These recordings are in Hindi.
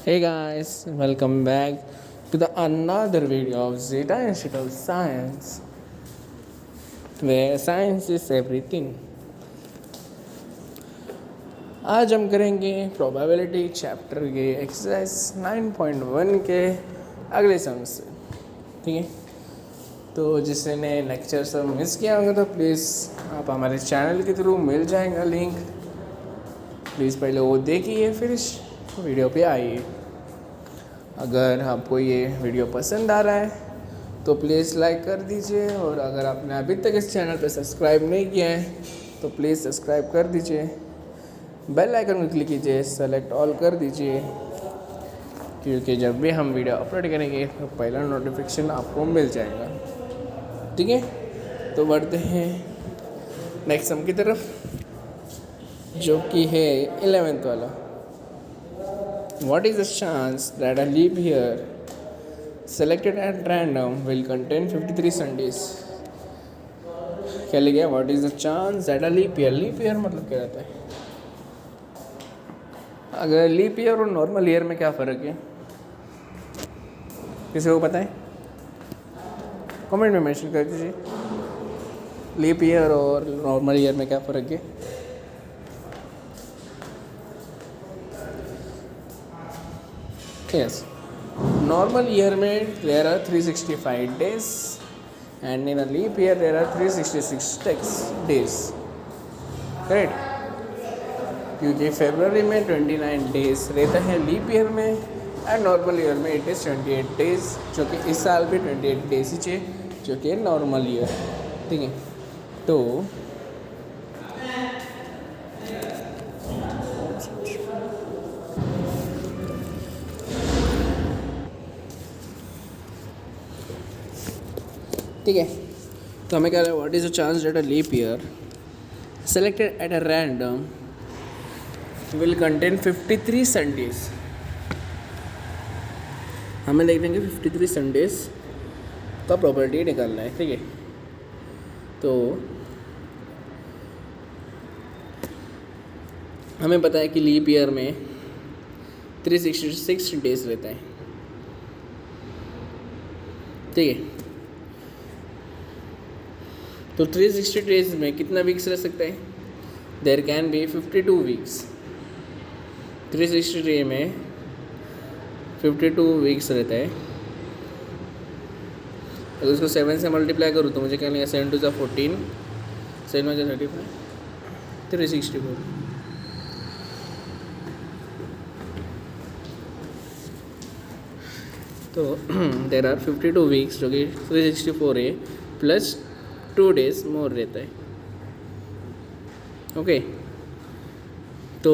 Hey guys, welcome back to the another video of Zeta Institute of Science, where science is everything. आज हम करेंगे प्रोबेबिलिटी चैप्टर के एक्सरसाइज 9.1 के अगले सम से, ठीक है। तो जिसने लेक्चर सब मिस किया होगा तो प्लीज़ आप हमारे चैनल के थ्रू मिल जाएगा लिंक, प्लीज़ पहले वो देखिए फिर इस वीडियो पे आइए। अगर आपको ये वीडियो पसंद आ रहा है तो प्लीज़ लाइक कर दीजिए, और अगर आपने अभी तक इस चैनल पर सब्सक्राइब नहीं किया है तो प्लीज़ सब्सक्राइब कर दीजिए, बेल आइकन को क्लिक कीजिए, सेलेक्ट ऑल कर दीजिए, क्योंकि जब भी हम वीडियो अपलोड करेंगे तो पहला नोटिफिकेशन आपको मिल जाएगा, ठीक है। तो बढ़ते हैं नेक्स्ट सम की तरफ, जो कि है 11th वाला। What is the chance that a leap year selected at random will contain 53 Sundays? क्या लिख गया? What is the chance that a leap year? Leap year मतलब क्या रहता है? अगर लीप ईयर और नॉर्मल ईयर में क्या फ़र्क है, किसी को पता है? कमेंट में मेंशन कर दीजिए। लीप ईयर और नॉर्मल ईयर में क्या फ़र्क है? Yes, normal year में there are 365 days and in a leap year there are 366 days, correct? क्योंकि फरवरी में 29 डेज रहता है लीप ईयर में, एंड नॉर्मल ईयर में इट इज़ 28 डेज, जो कि इस साल भी 28 डेज ही है, जो कि नॉर्मल ईयर, ठीक है। तो ठीक है, तो हमें क्या है, what is the chance that a leap year selected at a random will contain 53 Sundays. हमें देख लेंगे 53 संडेज का प्रॉपर्टी निकालना है, ठीक है। तो हमें पता है कि लीप ईयर में 366 डेज रहता है, ठीक है। तो 360 डेज में कितना वीक्स रह सकता है? There can be 52 weeks. 360 day में 52 वीक्स रहता है। अगर उसको 7 से मल्टीप्लाई करूँ तो मुझे क्या लगेगा? 7 टू 14, 7 में 35, 364। तो देर आर 52 वीक्स, जो कि 364 है, प्लस 2 डेज मोर रहता है, ओके। तो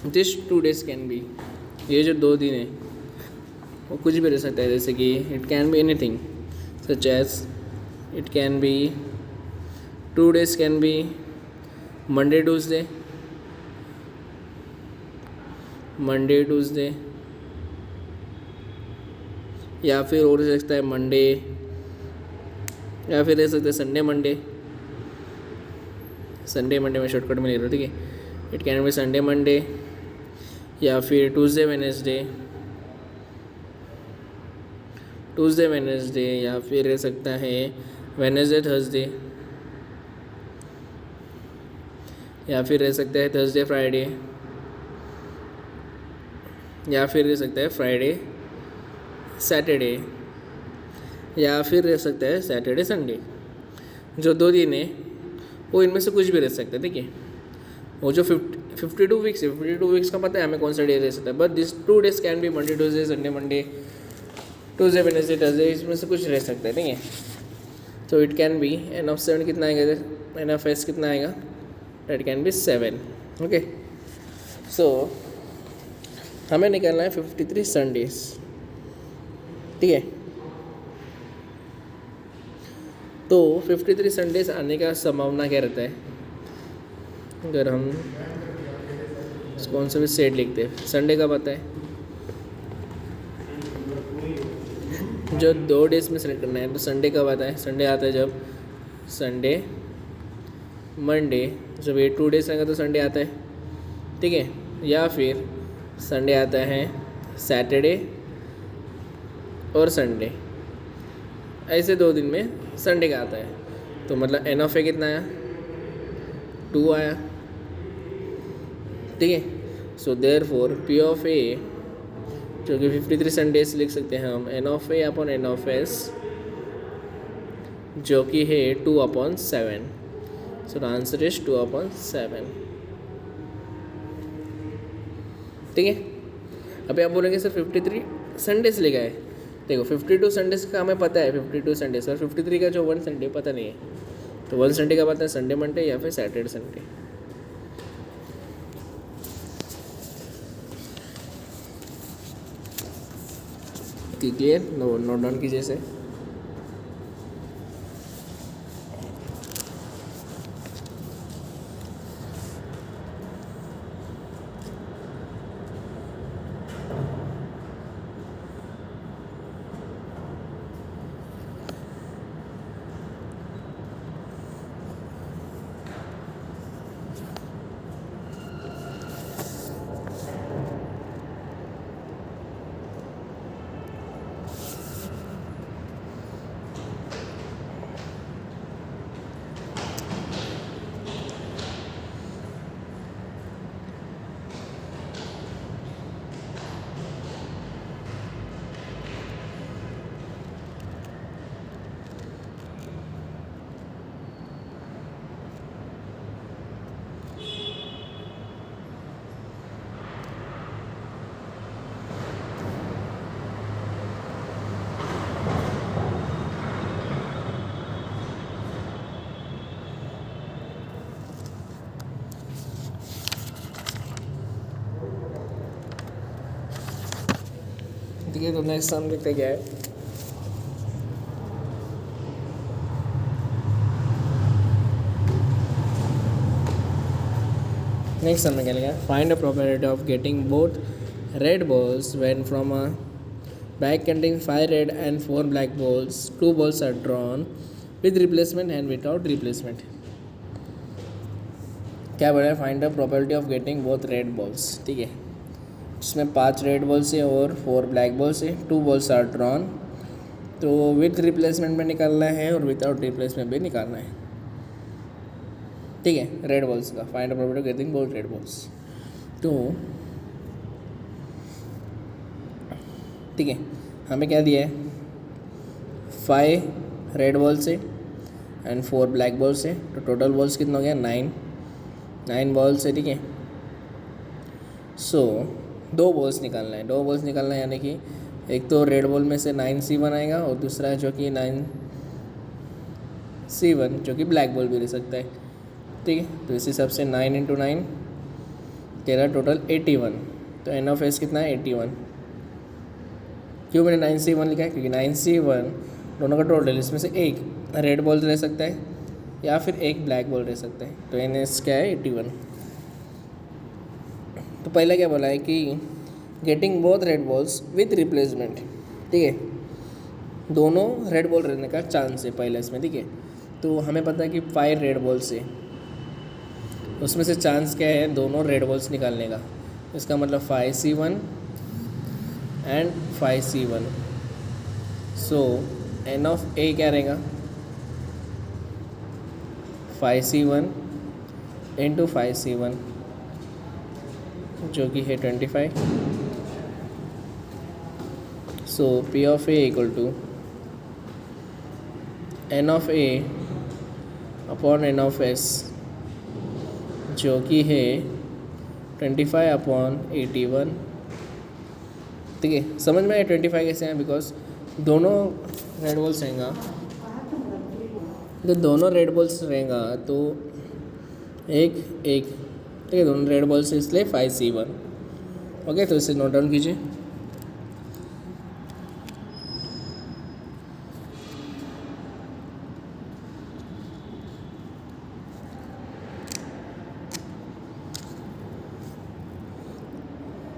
दिस 2 डेज कैन बी, ये जो 2 दिन है वो कुछ भी रह सकता है, जैसे कि it can be anything such as it can be 2 days can be Monday Tuesday, या फिर और रह सकता है मंडे, या फिर रह सकते हैं संडे मंडे में शॉर्टकट में ले रहा हूँ, ठीक है। It can B Sunday Monday, या फिर ट्यूसडे वेनेसडे, या फिर रह सकता है वेनेसडे थर्सडे, या फिर रह सकता है थर्सडे फ्राइडे, या फिर रह सकता है फ्राइडे सैटरडे, या फिर रह सकता है सैटरडे संडे। जो 2 दिन है वो इनमें से कुछ भी रह सकता है, ठीक है। वो जो 52 वीक्स है, 52 वीक्स का पता है हमें कौन सा डे रह सकता है, but this 2 days can be Monday Tuesday Sunday Monday, Tuesday Wednesday Thursday, इसमें से कुछ रह सकता है, ठीक है। तो it can be n of 7 कितना आएगा, एन ऑफ एस कितना आएगा, that can be 7, okay. So हमें निकालना है 53 संडेज, ठीक है। तो 53 संडेज आने का संभावना क्या रहता है? अगर हम कौन सा भी सेट लिखते हैं, संडे का पता है, जो 2 डेज में सेलेक्ट करना है, तो संडे कब आता है? संडे आता है जब संडे मंडे, जब ये 2 डेज रहेगा तो संडे आता है, ठीक है। या फिर संडे आता है सैटरडे और संडे, ऐसे 2 दिन में संडे का आता है। तो मतलब एन ऑफ ए कितना आया, 2 आया, ठीक है। So therefore P of A जो कि 53 संडेज लिख सकते हैं हम, N of A upon N of S जो कि है 2/7। सो द आंसर इज 2/7, ठीक है। अभी आप बोलेंगे सर 53 संडेज लिखा है, देखो 52 संडेज का हमें पता है, 52 संडेज, और 53 का जो 1 संडे पता नहीं है, तो 1 संडे का पता है संडे मंडे या फिर Saturday Sunday. Clear, note down कीजिए इसे। ठीक है, तो नेक्स्ट सम लिखते क्या है, नेक्स्ट सम में क्या लिखा है, find a probability of getting both red balls when from a bag containing 5 red and 4 black balls, 2 balls are drawn with replacement and without replacement. क्या बोला है, find the probability of getting both red balls, ठीक है। इसमें 5 रेड बॉल्स है और 4 ब्लैक बॉल्स है, 2 बॉल्स आर ड्रॉन, तो विथ रिप्लेसमेंट में निकालना है और विदाउट रिप्लेसमेंट भी निकालना है, ठीक है। रेड बॉल्स का find the probability of getting both red balls, तो ठीक है, हमें क्या दिया है, 5 रेड बॉल्स है एंड 4 ब्लैक बॉल्स है, तो टोटल बॉल्स कितना हो गया, 9 बॉल्स है, ठीक है। सो 2 बॉल्स निकालना है, 2 बॉल्स निकालना है, यानी कि एक तो रेड बॉल में से 9C1 आएगा और दूसरा है जो कि 9C1 जो कि ब्लैक बॉल भी ले सकता है, ठीक है। तो इस हिसाब से 9 × 9 तेरा टोटल 81, तो एन ऑफ एस कितना है, 81। क्यों मैंने 9C1 लिखा है, क्योंकि 9C1 दोनों का टोटल, इसमें से एक रेड बॉल रह सकता है या फिर एक ब्लैक बॉल रह सकता है, तो एन एस क्या है, 81। तो पहला क्या बोला है कि getting both red balls with replacement, ठीक है, दोनों रेड बॉल रहने का चांस है पहले इसमें, ठीक है। तो हमें पता है कि 5 रेड बॉल्स है, उसमें से चांस क्या है, दोनों रेड बॉल्स निकालने का, इसका मतलब 5C1 and 5C1। So N of A क्या रहेगा, 5C1 × 5C1 जो कि है 25। So P of A equal to N of A upon N of S जो कि है 25/81, ठीक है। समझ में आए 25 कैसे हैं, बिकॉज दोनों रेड बॉल्स रहेगा, तो दोनों रेड बॉल्स रहेगा तो एक, ठीक है, दोनों रेड बॉल्स इसलिए 5C1, ओके। तो इसे नोट डाउन कीजिए।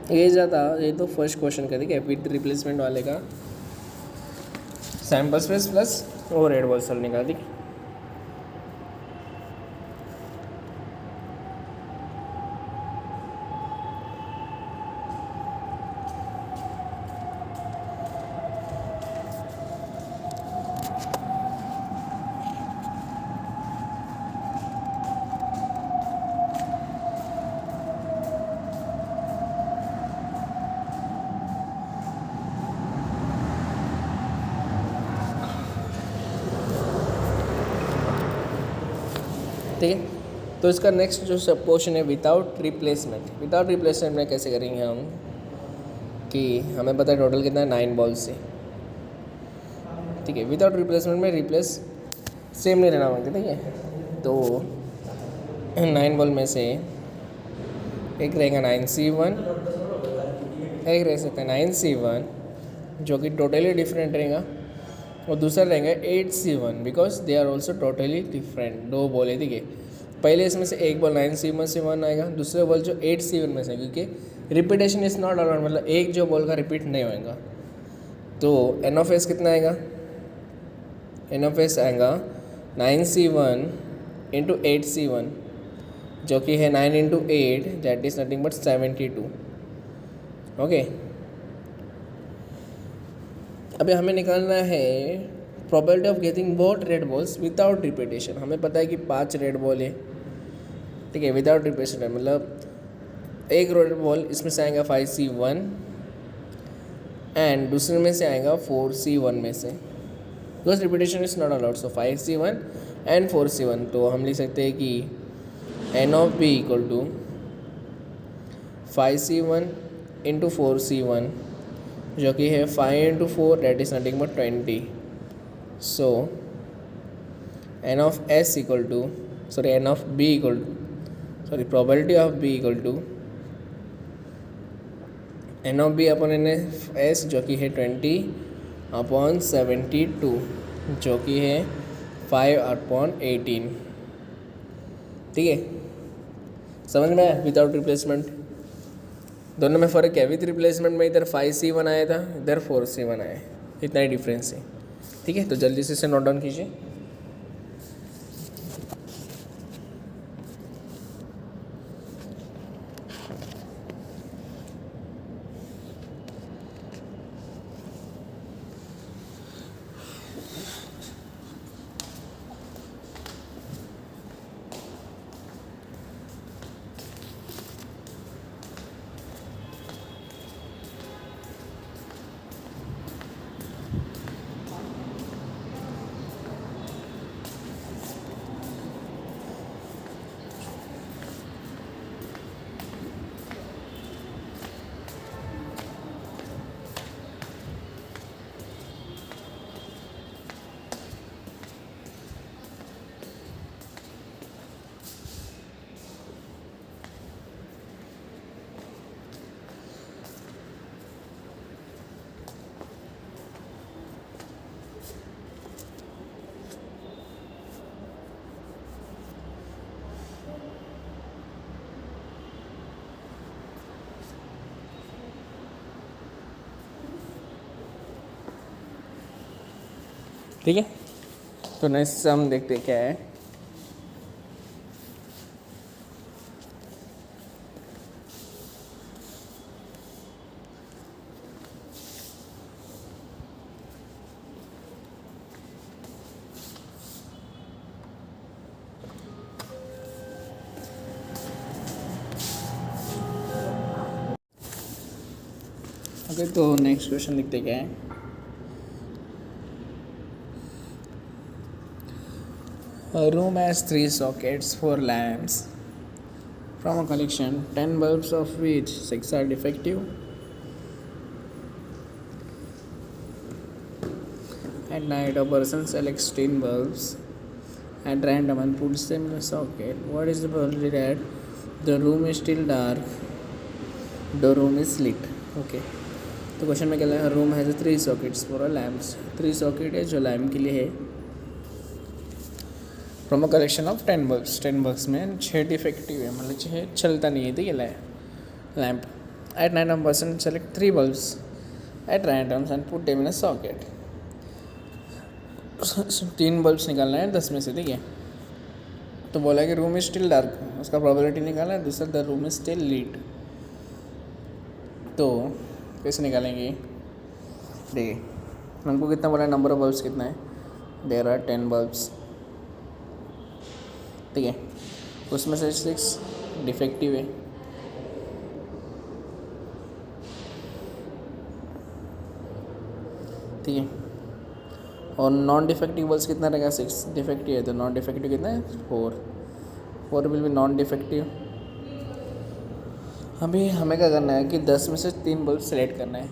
ये तो फर्स्ट क्वेश्चन का, ठीक है, विद रिप्लेसमेंट वाले का सैम्पल स्पेस प्लस वो रेड बॉल सर निकाल, ठीक है। ठीक है। तो इसका नेक्स्ट जो सब क्वेश्चन है विदाउट रिप्लेसमेंट। विदाउट रिप्लेसमेंट में कैसे करेंगे हम कि हमें पता है टोटल कितना है 9 बॉल्स से, ठीक है। विदाउट रिप्लेसमेंट में रिप्लेस सेम नहीं रहना मांगते, ठीक है। तो 9 बॉल में से एक रहेगा 9C1, एक रह सकता है 9C1 जो कि टोटली डिफरेंट रहेगा, और दूसरा रहेगा 8C1 because they are also totally different. 2 ball है, ठीक है। पहले इसमें से एक बॉल 9C1 आएगा, दूसरे बॉल जो 8C1 में से, क्योंकि रिपीटेशन इज नॉट अलाउड, मतलब एक जो बॉल का रिपीट नहीं होएगा। तो एन ऑफ एस कितना आएगा, एन ऑफ एस आएगा 9C1 इंटू 8C1 जो कि है 9 into 8 that is nothing but 72। Okay, अभी हमें निकालना है probability of getting both red balls without repetition. हमें पता है कि 5 रेड बॉल है, ठीक है, विदाउट रिपीटेशन, मतलब एक रेड बॉल इसमें से आएगा 5C1 एंड दूसरे में से आएगा 4C1 में से, because repetition is not allowed. So 5C1 and 4C1। तो हम लिख सकते हैं कि n of B equal to 5C1 into 4C1 जो कि है 5 into 4 that is nothing but 20। So N of S equal to N of B equal to probability of B equal to N of B upon n S जो कि है 20/72 जो कि है 5/18, ठीक है। समझ में आया? विदाउट रिप्लेसमेंट दोनों में फ़र्क है। विद रिप्लेसमेंट में इधर 5C1 आया था, इधर 4C1 आया, इतना ही डिफरेंस है, ठीक है। तो जल्दी से इसे नोट डाउन कीजिए। ठीक है, तो नेक्स्ट हम देखते क्या है। ओके, तो नेक्स्ट क्वेश्चन लिखते क्या है। A room has 3 sockets, 4 lamps from a collection, 10 bulbs of which 6 are defective. At night, a person selects 10 bulbs at random and puts them in a socket. What is the probability that the room is still dark, the room is lit? Okay, तो क्वेश्चन में क्या है, room has 3 sockets for a lamps. 3 socket है जो लैम्प के लिए है। From a collection of 10 bulbs, 10 bulbs में 6 डिफेक्टिव है, मतलब 6 चलता नहीं है, ठीक है lamp. At night a person select 3 bulbs at randoms and put them in a socket. 3 bulbs निकालना है 10 में से, ठीक है। तो बोला कि रूम इज स्टिल डार्क, उसका प्रोबेबिलिटी निकालना है। दूसरा द रूम इज स्टिल लीट, तो कैसे निकालेंगे, देखिए हमको कितना बोला है, नंबर ऑफ बल्ब्स कितना है, देयर आर 10 बल्ब्स, ठीक है। उसमें से 6 डिफेक्टिव है, ठीक है। और नॉन डिफेक्टिव बल्ब्स कितना रहेगा, 6 डिफेक्टिव है, तो नॉन डिफेक्टिव कितना है 4। 4 विल बी नॉन डिफेक्टिव। अभी हमें क्या करना है कि 10 में से 3 बल्ब सेलेक्ट करना है,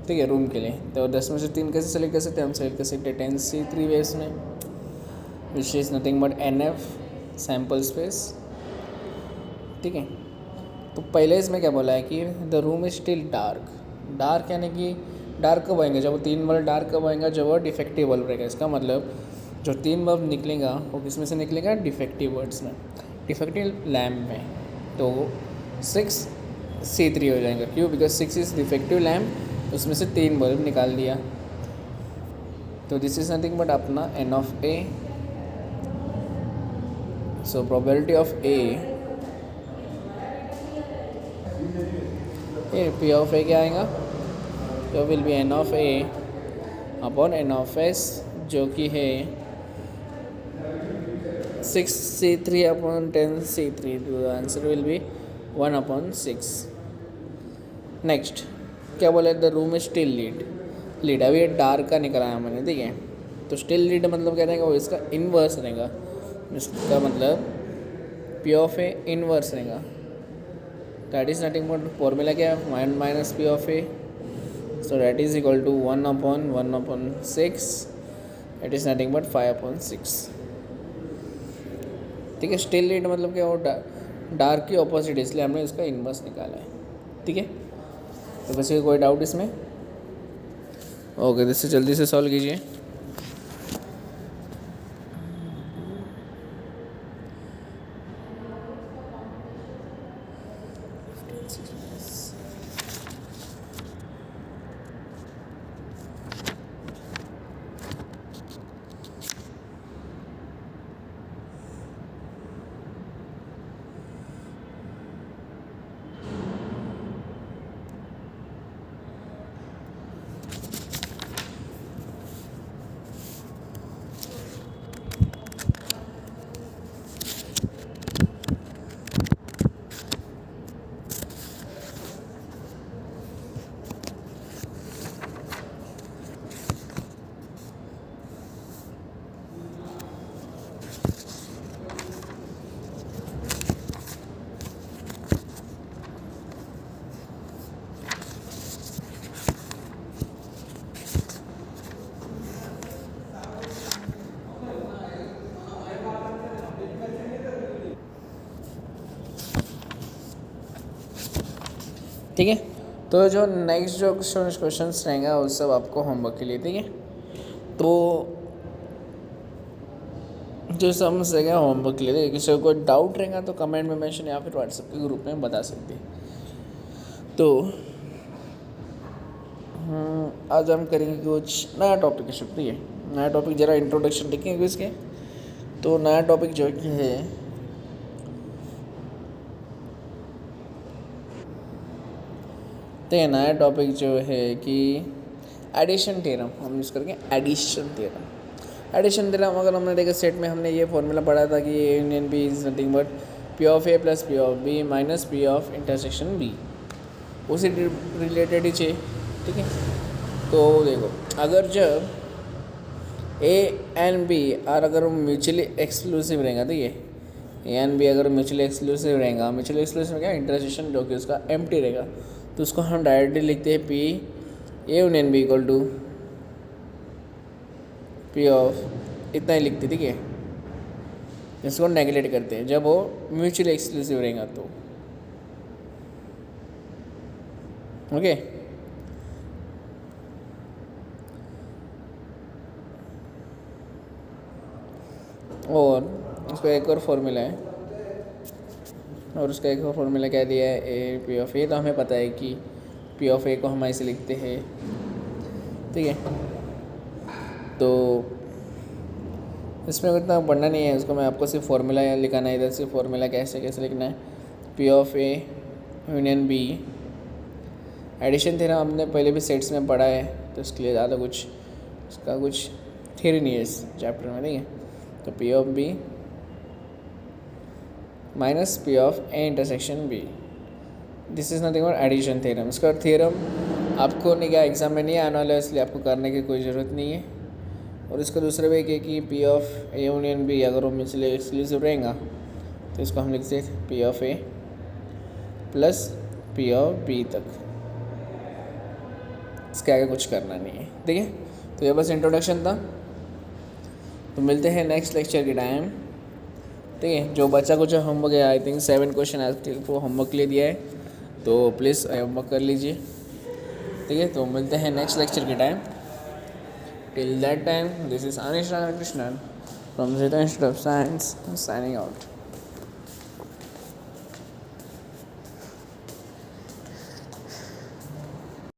ठीक है, रूम के लिए। तो 10 में से 3 कैसे सेलेक्ट कर सकते हैं? हम सेलेक्ट कर सकते हैं 10C3 वेस में, which is nothing but NF sample space, ठीक है। तो पहले इसमें क्या बोला है कि the room is still dark. Dark यानी कि डार्क कब आएंगे? जब वो 3 बल्ब डार्क कब आएंगे? जब वो डिफेक्टिव बल्ब रहेगा। इसका मतलब जो 3 बल्ब निकलेगा वो किस में से निकलेगा? डिफेक्टिव वर्ड्स में, डिफेक्टिव लैम्प में। तो 6C3 हो जाएगा। क्यों? बिकॉज 6 इज़ डिफेक्टिव लैम्प, उसमें से 3 बल्ब निकाल दिया। तो दिस इज़ नथिंग बट अपना N of A। So probability of P of A क्या आएगा? तो will be N of A upon N of S, जो कि है 6C3 अपॉन 10C3। तो the answer will be 1/6। Next क्या बोले? The room is still lead. अभी ये डार्क का निकला है मैंने, ठीक है। तो स्टिल लीड मतलब क्या रहेगा? वो इसका इन्वर्स रहेगा। इसका मतलब P ऑफ A इन्वर्स रहेगा। That is nothing but formula क्या है? Minus P of A। So that is equal to 1/1/6। It is nothing but 5/6, ठीक है। स्टिल लीड मतलब क्या? वो डार्क की ऑपोजिट, इसलिए हमने इसका इन्वर्स निकाला है, ठीक है। तो वैसे कोई डाउट इसमें? ओके, इससे जल्दी से सॉल्व कीजिए। ठीक है। तो जो नेक्स्ट जो क्वेश्चन रहेंगे वो सब आपको होमवर्क के लिए, ठीक है। तो जो समझेगा होमवर्क के लिए, किसी को कोई डाउट रहेगा तो कमेंट में मेंशन या फिर व्हाट्सएप के ग्रुप में बता सकते हैं। तो आज हम करेंगे कुछ नया टॉपिक है। शुक्रिया। नया टॉपिक ज़रा इंट्रोडक्शन देखेंगे इसके। तो नया टॉपिक जो कि है तो नया टॉपिक जो है कि एडिशन थ्योरम हम यूज़ करेंगे। एडिशन थ्योरम अगर हमने देखा सेट में हमने ये फॉर्मूला पढ़ा था कि A union B is nothing but P of A plus P of B minus P of intersection B, उसी रिलेटेड ही चाहिए, ठीक है। तो देखो, अगर जब A एंड B और अगर म्यूचुअली एक्सक्लूसिव रहेगा, ठीक है, A एंड B अगर म्यूचुअली एक्सक्लूसिव रहेगा, म्यूचुअली एक्सक्लूसिव क्या? इंटरसेक्शन जो कि उसका एम्प्टी रहेगा, तो उसको हम डायरेक्टली लिखते हैं P A union B equal to P of इतना ही लिखते, ठीक है। इसको नेगलेक्ट करते हैं जब वो म्यूचुअली एक्सक्लूसिव रहेगा तो, ओके। और उसका एक और फॉर्मूला है, और उसका एक और फॉर्मूला क्या दिया है? ए P ऑफ A। तो हमें पता है कि P ऑफ A को हम ऐसे लिखते हैं, ठीक है। तो इसमें इतना पढ़ना नहीं है, उसको मैं आपको सिर्फ फॉर्मूला लिखाना है। इधर से फॉर्मूला कैसे कैसे लिखना है? P of A union B। Addition theorem हमने पहले भी सेट्स में पढ़ा है, तो इसके लिए ज़्यादा कुछ इसका कुछ थ्योरी नहीं है इस चैप्टर में, ठीक है। तो P of B minus P of A intersection B, this is nothing but addition theorem. इसका थ्योरम आपको नहीं क्या एग्जाम में नहीं आने वाला है, इसलिए आपको करने की कोई ज़रूरत नहीं है। और इसका दूसरा वे कि P of A union B अगर वो म्यूचुअली एक्सक्लूसिव रहेगा तो इसको हम लिखते हैं P of A plus P of B तक, इसके आगे कुछ करना नहीं है। ठीक है, तो ये बस इंट्रोडक्शन था। तो मिलते हैं नेक्स्ट लेक्चर के टाइम। ठीक है, जो बच्चा कुछ होमवर्क है, आई थिंक 7 क्वेश्चन आज को होमवर्क के लिए दिया है, तो प्लीज़ होमवर्क कर लीजिए। ठीक है, तो मिलते हैं नेक्स्ट लेक्चर के time. Till that time, this is Anish Radhakrishnan from Zeta Institute of Science, signing out.